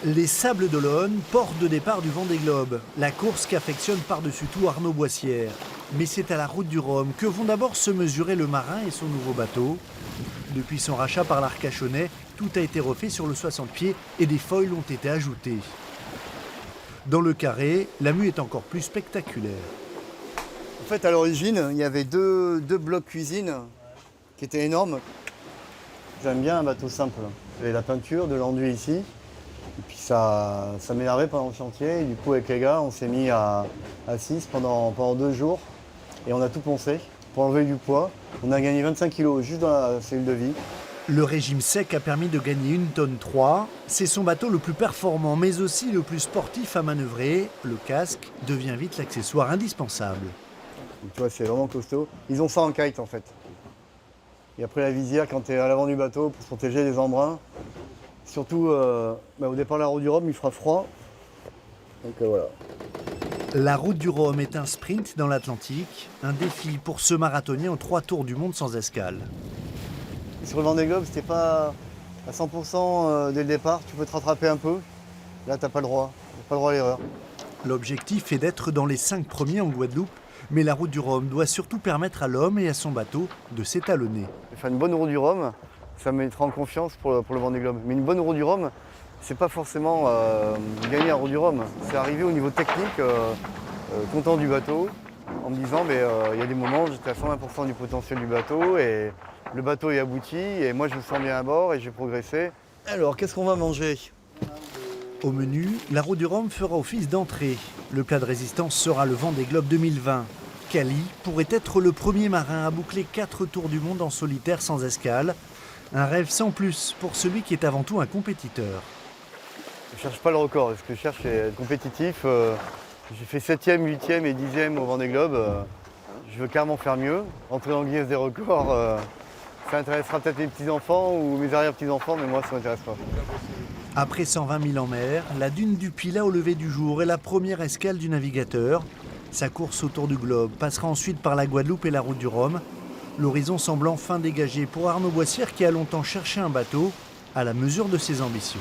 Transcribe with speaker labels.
Speaker 1: Les Sables d'Olonne, porte de départ du Vendée Globe, la course qu'affectionne par-dessus tout Arnaud Boissière. Mais c'est à la Route du Rhum que vont d'abord se mesurer le marin et son nouveau bateau. Depuis son rachat par l'Arcachonnais, tout a été refait sur le 60 pieds et des foils ont été ajoutés. Dans le carré, la mue est encore plus spectaculaire.
Speaker 2: En fait, à l'origine, il y avait deux blocs cuisine qui étaient énormes. J'aime bien un bateau simple. J'avais la peinture, de l'enduit ici. Et puis ça m'énervait pendant le chantier. Et du coup, avec les gars, on s'est mis à 6 pendant 2 jours. Et on a tout poncé pour enlever du poids. On a gagné 25 kilos juste dans la cellule de vie.
Speaker 1: Le régime sec a permis de gagner 1,3 tonne. C'est son bateau le plus performant, mais aussi le plus sportif à manœuvrer. Le casque devient vite l'accessoire indispensable.
Speaker 2: Donc, tu vois, c'est vraiment costaud. Ils ont ça en kite en fait. Et après la visière quand tu es à l'avant du bateau pour se protéger des embruns. Surtout au départ de la Route du Rhum, il fera froid. Donc voilà.
Speaker 1: La Route du Rhum est un sprint dans l'Atlantique, un défi pour ce marathonien en 3 tours du monde sans escale.
Speaker 2: Sur le Vendée Globe, c'était pas à 100% dès le départ, tu peux te rattraper un peu. Là, t'as pas le droit, pas le droit à l'erreur.
Speaker 1: L'objectif est d'être dans les 5 premiers en Guadeloupe, mais la Route du Rhum doit surtout permettre à l'homme et à son bateau de s'étalonner.
Speaker 2: Faire une bonne Route du Rhum, ça me mettra en confiance pour le Vendée Globe. Mais une bonne Route du Rhum, c'est pas forcément gagner la Route du Rhum. C'est arriver au niveau technique, content du bateau, en me disant il y a des moments où j'étais à 120% du potentiel du bateau et le bateau est abouti et moi je me sens bien à bord et j'ai progressé. Alors qu'est-ce qu'on va manger ?
Speaker 1: Au menu, la Route du Rhum fera office d'entrée. Le plat de résistance sera le Vendée Globe 2020. Cali pourrait être le premier marin à boucler 4 tours du monde en solitaire sans escale. Un rêve sans plus pour celui qui est avant tout un compétiteur.
Speaker 2: Je ne cherche pas le record, ce que je cherche c'est être compétitif. J'ai fait 7e, 8e et 10e au Vendée Globe. Je veux carrément faire mieux. Entrer dans le Guinness des records, ça intéressera peut-être mes petits-enfants ou mes arrière-petits-enfants, mais moi ça ne m'intéresse pas.
Speaker 1: Après 120 000 en mer, la dune du Pilat au lever du jour est la première escale du navigateur. Sa course autour du globe passera ensuite par la Guadeloupe et la Route du Rhum. L'horizon semble enfin dégagé pour Arnaud Boissière qui a longtemps cherché un bateau à la mesure de ses ambitions.